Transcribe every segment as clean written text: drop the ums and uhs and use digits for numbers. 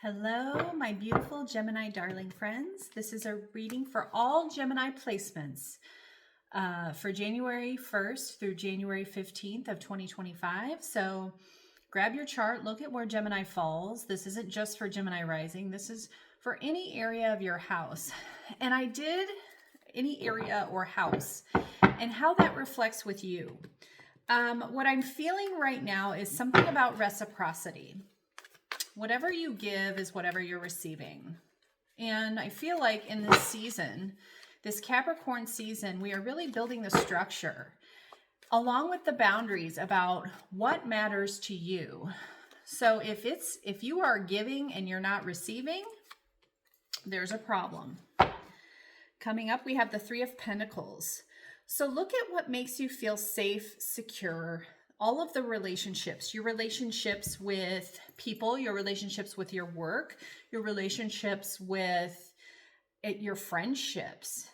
Hello, my beautiful Gemini darling friends. This is a reading for all Gemini placements for January 1st through January 15th of 2025. So grab your chart, look at where Gemini falls. This isn't just for Gemini rising. This is for any area of your house. And I did any area or house and how that reflects with you. What I'm feeling right now is something about reciprocity. Whatever you give is whatever you're receiving. And I feel like in this season, this Capricorn season, we are really building the structure along with the boundaries about what matters to you. So if you are giving and you're not receiving, there's a problem. Coming up, we have the Three of Pentacles. So look at what makes you feel safe, secure, all of the relationships, your relationships with people, your relationships with your work, your relationships with your friendships.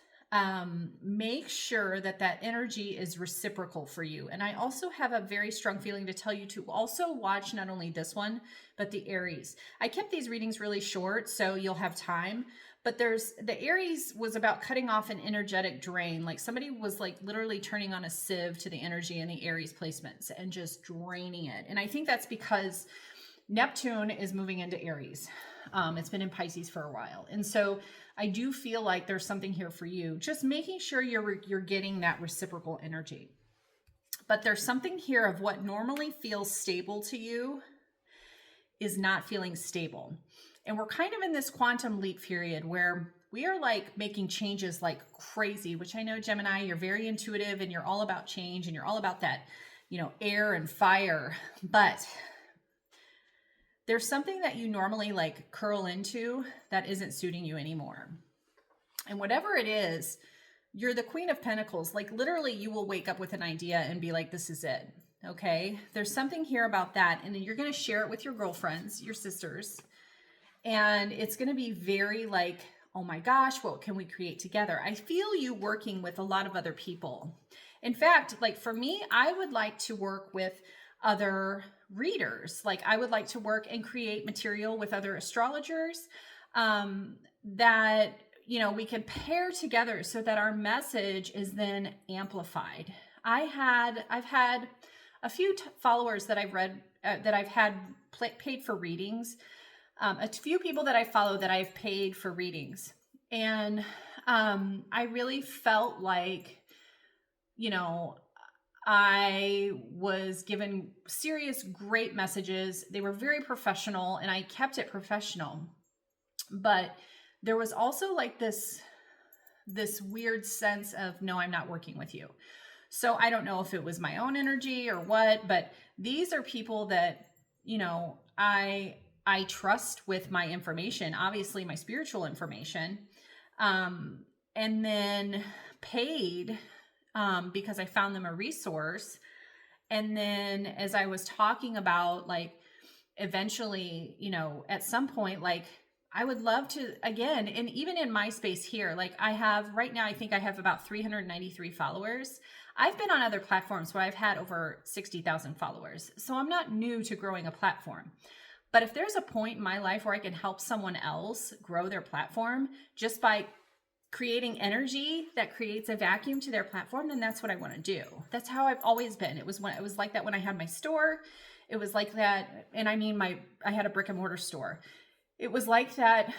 Make sure that that energy is reciprocal for you. And I also have a very strong feeling to tell you to also watch not only this one, but the Aries. I kept these readings really short, so you'll have time. But the Aries was about cutting off an energetic drain. Like somebody was like literally turning on a sieve to the energy in the Aries placements and just draining it. And I think that's because Neptune is moving into Aries. It's been in Pisces for a while. And so I do feel like there's something here for you. Just making sure you're getting that reciprocal energy. But there's something here of what normally feels stable to you is not feeling stable. And we're kind of in this quantum leap period where we are like making changes like crazy, which I know, Gemini, you're very intuitive and you're all about change and you're all about that, air and fire. But there's something that you normally like curl into that isn't suiting you anymore. And whatever it is, you're the Queen of Pentacles. Like literally you will wake up with an idea and be like, this is it. Okay. There's something here about that. And then you're going to share it with your girlfriends, your sisters. And it's going to be very like, oh my gosh, what can we create together? I feel you working with a lot of other people. In fact, like for me, I would like to work with other readers. Like I would like to work and create material with other astrologers that, we can pair together so that our message is then amplified. I've had a few followers that I've read, that I've had paid for readings. A few people that I follow that I've paid for readings. And I really felt like, I was given serious, great messages. They were very professional and I kept it professional. But there was also like this weird sense of, no, I'm not working with you. So I don't know if it was my own energy or what, but these are people that, I trust with my information, obviously my spiritual information, and then paid because I found them a resource. And then as I was talking about, like, eventually, at some point, like, I would love to, again, and even in my space here, like right now, I think I have about 393 followers. I've been on other platforms where I've had over 60,000 followers. So I'm not new to growing a platform. But if there's a point in my life where I can help someone else grow their platform just by creating energy that creates a vacuum to their platform, then that's what I want to do. That's how I've always been. It was like that when I had my store. It was like that. And I mean, I had a brick and mortar store. It was like that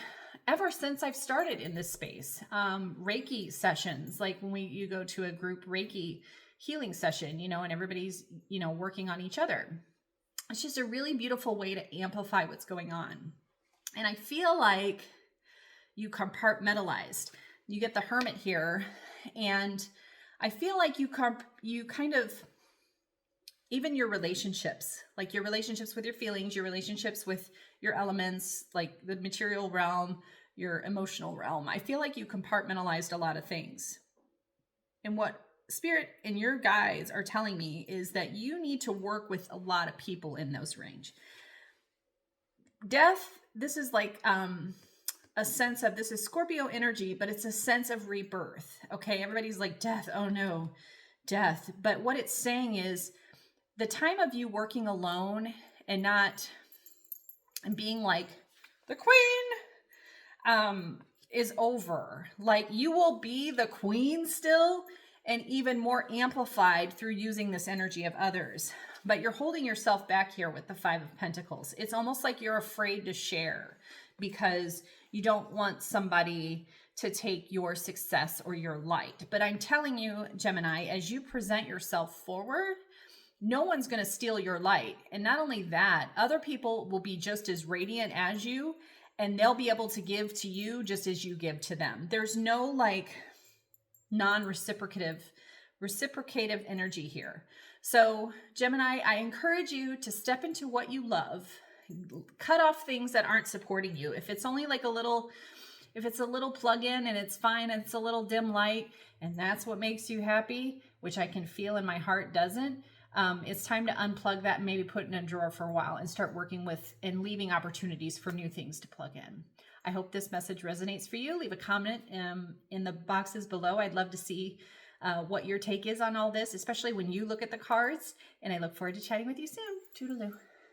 ever since I've started in this space. Reiki sessions, like when you go to a group Reiki healing session, and everybody's, working on each other. It's just a really beautiful way to amplify what's going on. And I feel like you compartmentalized. You get the Hermit here. And I feel like you kind of, even your relationships, like your relationships with your feelings, your relationships with your elements, like the material realm, your emotional realm. I feel like you compartmentalized a lot of things. And what Spirit and your guides are telling me is that you need to work with a lot of people in those range. Death, this is like a sense of, this is Scorpio energy, but it's a sense of rebirth. Okay, everybody's like, death, oh no, death. But what it's saying is the time of you working alone and not and being like The queen is over. Like, you will be the queen still, and even more amplified through using this energy of others. But you're holding yourself back here with the Five of Pentacles. It's almost like you're afraid to share because you don't want somebody to take your success or your light. But I'm telling you, Gemini, as you present yourself forward, no one's going to steal your light. And not only that, other people will be just as radiant as you, and they'll be able to give to you just as you give to them. There's no like reciprocative energy here. So Gemini, I encourage you to step into what you love. Cut off things that aren't supporting you. If it's only like if it's a little plug-in and it's fine, and it's a little dim light, and that's what makes you happy, which I can feel in my heart doesn't, it's time to unplug that and maybe put it in a drawer for a while and start working with and leaving opportunities for new things to plug in. I hope this message resonates for you. Leave a comment in the boxes below. I'd love to see what your take is on all this, especially when you look at the cards. And I look forward to chatting with you soon. Toodaloo.